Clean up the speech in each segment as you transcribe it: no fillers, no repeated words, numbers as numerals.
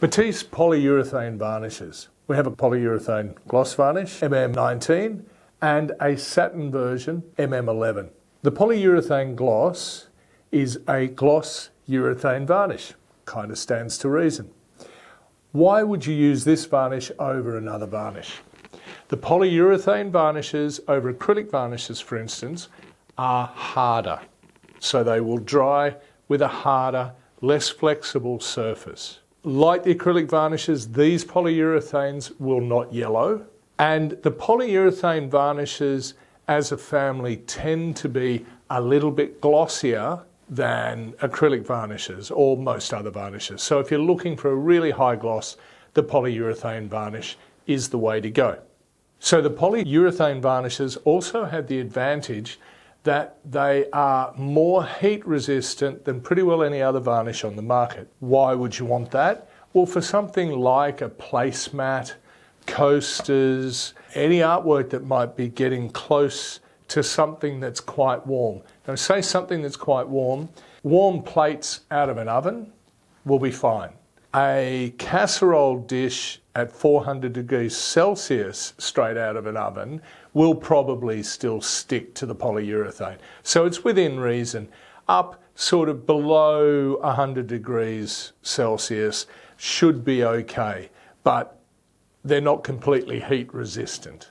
Matisse polyurethane varnishes. We have a polyurethane gloss varnish, MM19, and a satin version, MM11. The polyurethane gloss is a gloss urethane varnish. Kind of stands to reason. Why would you use this varnish over another varnish? The polyurethane varnishes over acrylic varnishes, for instance, are harder. So they will dry with a harder, less flexible surface. Like the acrylic varnishes, these polyurethanes will not yellow. And the polyurethane varnishes as a family tend to be a little bit glossier than acrylic varnishes or most other varnishes. So if you're looking for a really high gloss, the polyurethane varnish is the way to go. So the polyurethane varnishes also have the advantage that they are more heat resistant than pretty well any other varnish on the market. Why would you want that? Well, for something like a placemat, coasters, any artwork that might be getting close to something that's quite warm. Now, say something that's quite warm, warm plates out of an oven will be fine. A casserole dish at 400 degrees Celsius straight out of an oven will probably still stick to the polyurethane. So it's within reason. Up sort of below 100 degrees Celsius should be okay, but they're not completely heat resistant.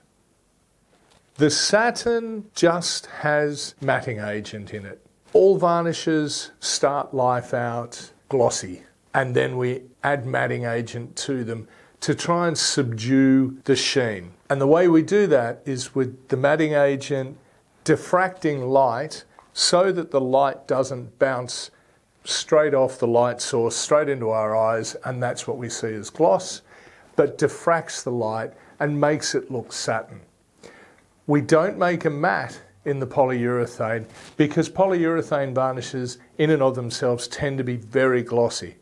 The satin just has matting agent in it. All varnishes start life out glossy, and then we add matting agent to them to try and subdue the sheen. And the way we do that is with the matting agent diffracting light so that the light doesn't bounce straight off the light source, straight into our eyes, and that's what we see as gloss, but diffracts the light and makes it look satin. We don't make a matte in the polyurethane because polyurethane varnishes in and of themselves tend to be very glossy.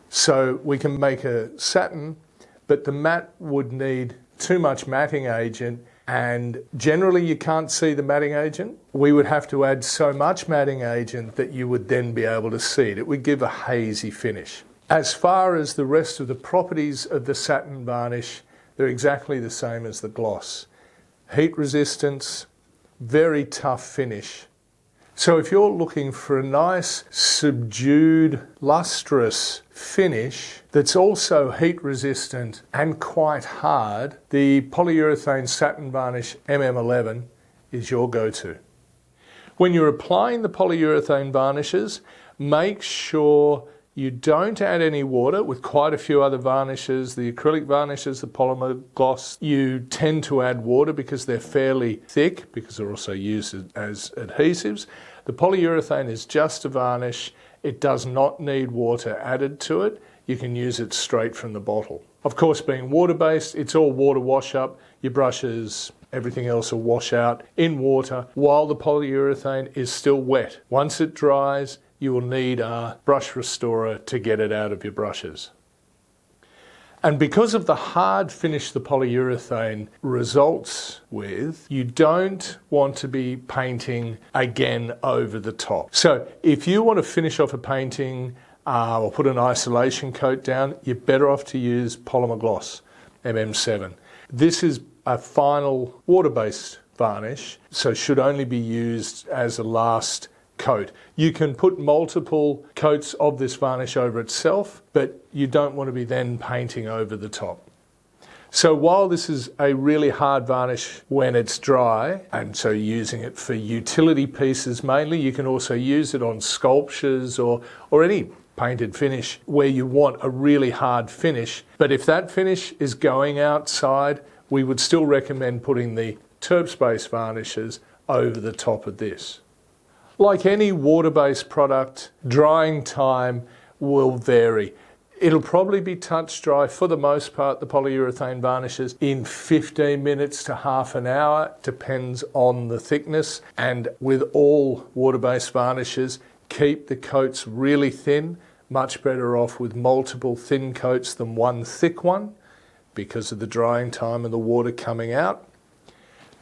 So we can make a satin, but the matte would need too much matting agent, and generally you can't see the matting agent. We would have to add so much matting agent that you would then be able to see it. It would give a hazy finish. As far as the rest of the properties of the satin varnish, they're exactly the same as the gloss. Heat resistance, very tough finish. So if you're looking for a nice, subdued, lustrous finish that's also heat resistant and quite hard, the Polyurethane Satin Varnish MM11 is your go-to. When you're applying the polyurethane varnishes, make sure you don't add any water. With quite a few other varnishes, the acrylic varnishes, the polymer gloss, you tend to add water because they're fairly thick, because they're also used as adhesives. The polyurethane is just a varnish. It does not need water added to it. You can use it straight from the bottle. Of course, being water-based, it's all water wash-up. Your brushes, everything else will wash out in water while the polyurethane is still wet. Once it dries, you will need a brush restorer to get it out of your brushes. And because of the hard finish the polyurethane results with, you don't want to be painting again over the top. So if you want to finish off a painting or put an isolation coat down, you're better off to use polymer gloss, MM7. This is a final water-based varnish, so should only be used as a last coat. You can put multiple coats of this varnish over itself, but you don't want to be then painting over the top. So while this is a really hard varnish when it's dry, and so using it for utility pieces mainly, you can also use it on sculptures or any painted finish where you want a really hard finish. But if that finish is going outside, we would still recommend putting the terp-based varnishes over the top of this. Like any water-based product, drying time will vary. It'll probably be touch dry for the most part, the polyurethane varnishes, in 15 minutes to half an hour, depends on the thickness. And with all water-based varnishes, keep the coats really thin, much better off with multiple thin coats than one thick one because of the drying time and the water coming out.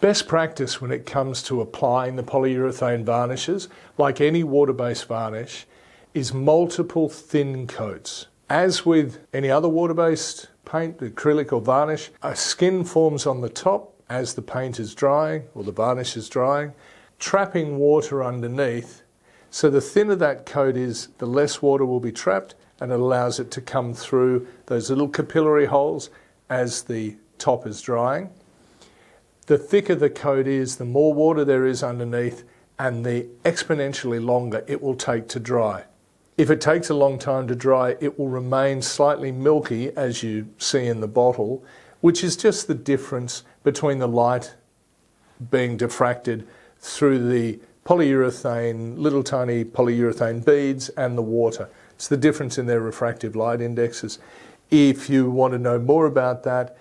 Best practice when it comes to applying the polyurethane varnishes, like any water-based varnish, is multiple thin coats. As with any other water-based paint, acrylic or varnish, a skin forms on the top as the paint is drying or the varnish is drying, trapping water underneath. So the thinner that coat is, the less water will be trapped, and it allows it to come through those little capillary holes as the top is drying. The thicker the coat is, the more water there is underneath, and the exponentially longer it will take to dry. If it takes a long time to dry, it will remain slightly milky, as you see in the bottle, which is just the difference between the light being diffracted through the polyurethane, little tiny polyurethane beads, and the water. It's the difference in their refractive light indexes. If you want to know more about that,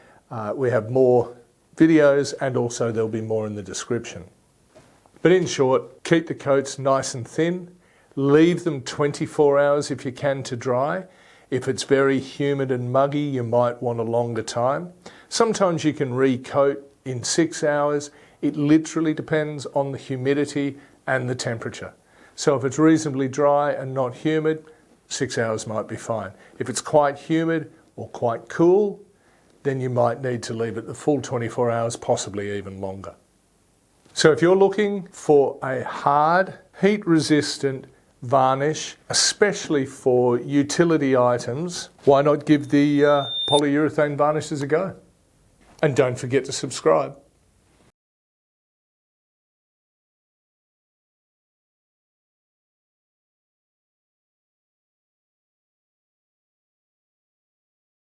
we have more videos, and also there'll be more in the description. But in short, keep the coats nice and thin. Leave them 24 hours if you can to dry. If it's very humid and muggy, you might want a longer time. Sometimes you can recoat in 6 hours. It literally depends on the humidity and the temperature. So if it's reasonably dry and not humid, 6 hours might be fine. If it's quite humid or quite cool, then you might need to leave it the full 24 hours, possibly even longer. So if you're looking for a hard, heat-resistant varnish, especially for utility items, why not give the polyurethane varnishes a go? And don't forget to subscribe.